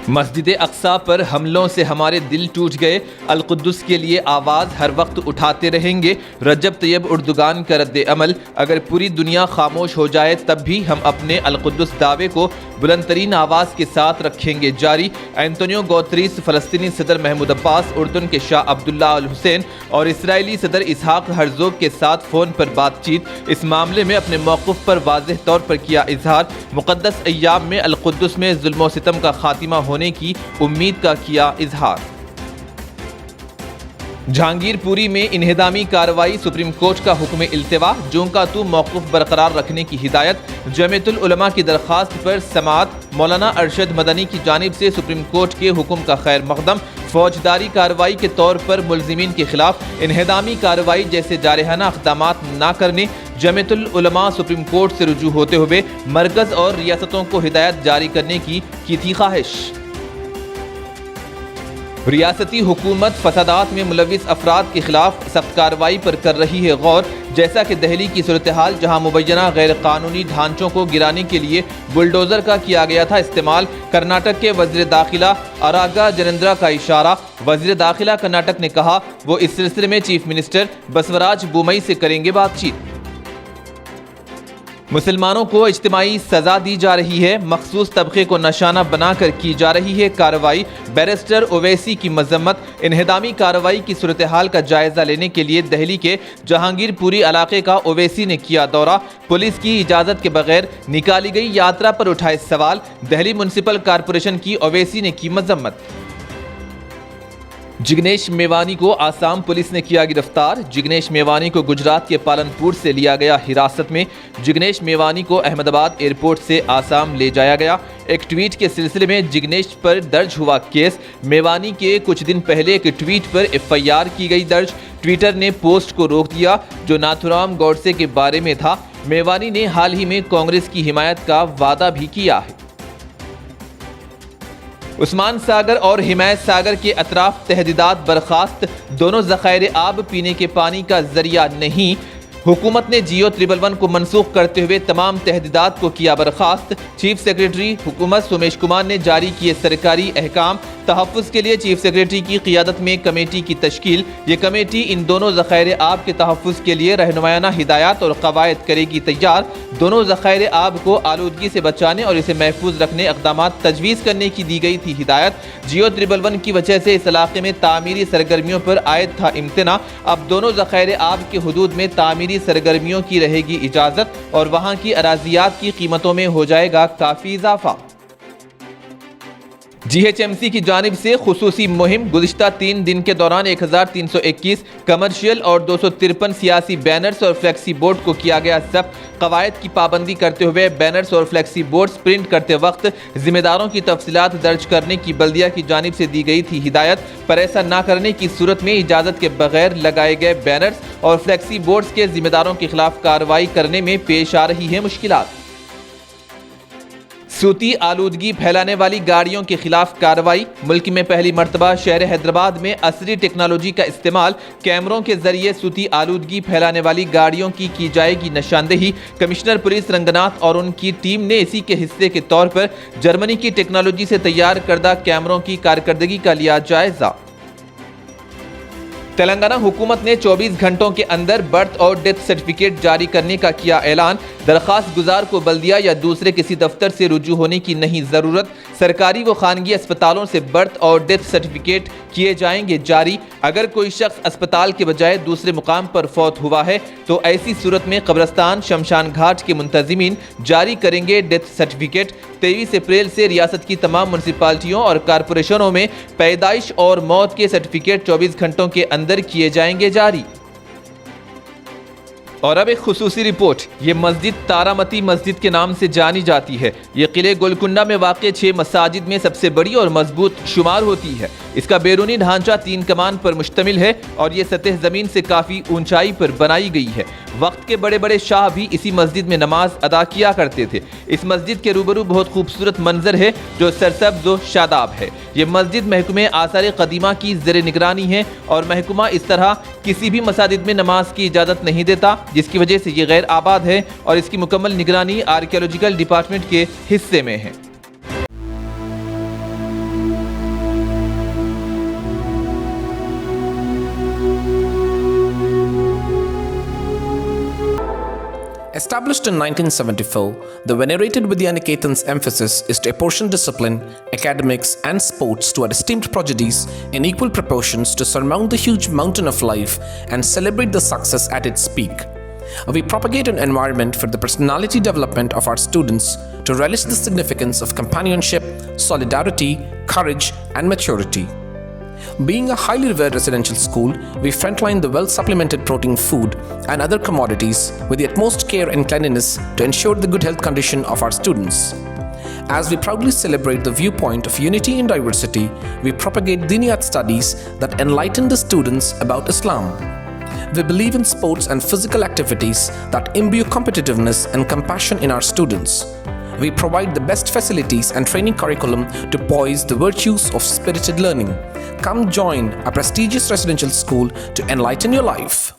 مسجد اقصی پر حملوں سے ہمارے دل ٹوٹ گئے، القدس کے لیے آواز ہر وقت اٹھاتے رہیں گے۔ رجب طیب اردوغان کا رد عمل، اگر پوری دنیا خاموش ہو جائے تب بھی ہم اپنے القدس دعوے کو بلند ترین آواز کے ساتھ رکھیں گے جاری۔ اینٹونیو گوتریس، فلسطینی صدر محمود عباس، اردن کے شاہ عبداللہ الحسین اور اسرائیلی صدر اسحاق ہرزوگ کے ساتھ فون پر بات چیت، اس معاملے میں اپنے موقف پر واضح طور پر کیا اظہار۔ مقدس ایام میں القدس میں ظلم و ستم کا خاتمہ ہونے کی امید کا کیا اظہار۔ جہانگیر پوری میں انہدامی کارروائی، سپریم کورٹ کا حکم التوا، جون کا تو موقف برقرار رکھنے کی ہدایت۔ جمعیت العلماء کی درخواست پر سماعت، مولانا ارشد مدنی کی جانب سے سپریم کورٹ کے حکم کا خیر مقدم۔ فوجداری کارروائی کے طور پر ملزمین کے خلاف انہدامی کارروائی جیسے جارحانہ اقدامات نہ کرنے، جمعیت العلماء سپریم کورٹ سے رجوع ہوتے ہوئے مرکز اور ریاستوں کو ہدایت جاری کرنے کی تھی خواہش۔ ریاستی حکومت فسادات میں ملوث افراد کے خلاف سخت کارروائی پر کر رہی ہے غور، جیسا کہ دہلی کی صورتحال جہاں مبینہ غیر قانونی ڈھانچوں کو گرانے کے لیے بلڈوزر کا کیا گیا تھا استعمال۔ کرناٹک کے وزیر داخلہ اراگا جنیندرا کا اشارہ، وزیر داخلہ کرناٹک نے کہا وہ اس سلسلے میں چیف منسٹر بسوراج بومئی سے کریں گے بات چیت۔ مسلمانوں کو اجتماعی سزا دی جا رہی ہے، مخصوص طبقے کو نشانہ بنا کر کی جا رہی ہے کارروائی، بیرسٹر اویسی کی مذمت۔ انہدامی کارروائی کی صورتحال کا جائزہ لینے کے لیے دہلی کے جہانگیر پوری علاقے کا اویسی نے کیا دورہ، پولیس کی اجازت کے بغیر نکالی گئی یاترا پر اٹھائے سوال، دہلی میونسپل کارپوریشن کی اویسی نے کی مذمت۔ جگنیش میوانی کو آسام پولیس نے کیا گرفتار، جگنیش میوانی کو گجرات کے پالن پور سے لیا گیا حراست میں، جگنیش میوانی کو احمد آباد ایئرپورٹ سے آسام لے جایا گیا۔ ایک ٹویٹ کے سلسلے میں جگنیش پر درج ہوا کیس، میوانی کے کچھ دن پہلے ایک ٹویٹ پر FIR کی گئی درج، ٹویٹر نے پوسٹ کو روک دیا جو ناتھورام گوڈسے کے بارے میں تھا۔ میوانی نے حال ہی میں کانگریس کی حمایت کا وعدہ بھی کیا ہے۔ عثمان ساگر اور حمایت ساگر کے اطراف تحدیدات برخاست، دونوں ذخائر آب پینے کے پانی کا ذریعہ نہیں، حکومت نے جیو 111 کو منسوخ کرتے ہوئے تمام تحدیدات کو کیا برخاست۔ چیف سیکریٹری حکومت سومیش کمار نے جاری کیے سرکاری احکام، تحفظ کے لیے چیف سیکریٹری کی قیادت میں کمیٹی کی تشکیل، یہ کمیٹی ان دونوں ذخائر آب کے تحفظ کے لیے رہنمایانہ ہدایات اور قواعد کرے گی تیار، دونوں ذخائر آب کو آلودگی سے بچانے اور اسے محفوظ رکھنے اقدامات تجویز کرنے کی دی گئی تھی ہدایت۔ جیو 111 کی وجہ سے اس علاقے میں تعمیری سرگرمیوں پر عائد تھا امتناع، اب دونوں ذخائر آب کے حدود میں تعمیری سرگرمیوں کی رہے گی اجازت اور وہاں کی اراضیات کی قیمتوں میں ہو جائے گا کافی اضافہ۔ GHMC کی جانب سے خصوصی مہم، گزشتہ 3 دن کے دوران 1321 کمرشل اور 253 سیاسی بینرز اور فلیکسی بورڈ کو کیا گیا ضبط، قواعد کی پابندی کرتے ہوئے بینرز اور فلیکسی بورڈز پرنٹ کرتے وقت ذمہ داروں کی تفصیلات درج کرنے کی بلدیہ کی جانب سے دی گئی تھی ہدایت، پر ایسا نہ کرنے کی صورت میں اجازت کے بغیر لگائے گئے بینرز اور فلیکسی بورڈز کے ذمہ داروں کے خلاف کارروائی کرنے میں پیش آ رہی ہیں مشکلات۔ صوتی آلودگی پھیلانے والی گاڑیوں کے خلاف کارروائی، ملک میں پہلی مرتبہ شہر حیدرآباد میں عصری ٹیکنالوجی کا استعمال، کیمروں کے ذریعے صوتی آلودگی پھیلانے والی گاڑیوں کی جائے گی نشاندہی۔ کمشنر پولیس رنگناتھ اور ان کی ٹیم نے اسی کے حصے کے طور پر جرمنی کی ٹیکنالوجی سے تیار کردہ کیمروں کی کارکردگی کا لیا جائزہ۔ تلنگانہ حکومت نے 24 گھنٹوں کے اندر برتھ اور ڈیتھ سرٹیفکیٹ جاری کرنے کا کیا اعلان، درخواست گزار کو بلدیہ یا دوسرے کسی دفتر سے رجوع ہونے کی نہیں ضرورت، سرکاری و خانگی اسپتالوں سے برتھ اور ڈیتھ سرٹیفکیٹ کیے جائیں گے جاری، اگر کوئی شخص اسپتال کے بجائے دوسرے مقام پر فوت ہوا ہے تو ایسی صورت میں قبرستان شمشان گھاٹ کے منتظمین جاری کریں گے ڈیتھ سرٹیفکیٹ۔ 23 اپریل سے ریاست کی تمام میونسپلٹیوں اور کارپوریشنوں میں پیدائش اور موت کے سرٹیفکیٹ 24 گھنٹوں کے اندر کیے جائیں گے جاری۔ اور اب ایک خصوصی رپورٹ، یہ مسجد تارامتی مسجد کے نام سے جانی جاتی ہے، یہ قلعے گولکنڈہ میں واقع 6 مساجد میں سب سے بڑی اور مضبوط شمار ہوتی ہے، اس کا بیرونی ڈھانچہ 3 کمان پر مشتمل ہے اور یہ سطح زمین سے کافی اونچائی پر بنائی گئی ہے۔ وقت کے بڑے بڑے شاہ بھی اسی مسجد میں نماز ادا کیا کرتے تھے۔ اس مسجد کے روبرو بہت خوبصورت منظر ہے جو سرسبز و شاداب ہے۔ یہ مسجد محکمہ آثار قدیمہ کی زیر نگرانی ہے اور محکمہ اس طرح کسی بھی مساجد میں نماز کی اجازت نہیں دیتا، جس کی وجہ سے یہ غیر آباد ہے اور اس کی مکمل نگرانی آرکیالوجیکل ڈپارٹمنٹ کے حصے میں ہے۔ Established in 1974, the venerated Vidyaniketan's emphasis is to apportion discipline, academics, and sports to our esteemed prodigies in equal proportions to surmount the huge mountain of life and celebrate the success at its peak. We propagate an environment for the personality development of our students to relish the significance of companionship, solidarity, courage, and maturity. Being a highly revered residential school, we frontline the well-supplemented protein food and other commodities with the utmost care and cleanliness to ensure the good health condition of our students. As we proudly celebrate the viewpoint of unity in diversity, we propagate Diniyat studies that enlighten the students about Islam. We believe in sports and physical activities that imbue competitiveness and compassion in our students. We provide the best facilities and training curriculum to poise the virtues of spirited learning. Come join a prestigious residential school to enlighten your life.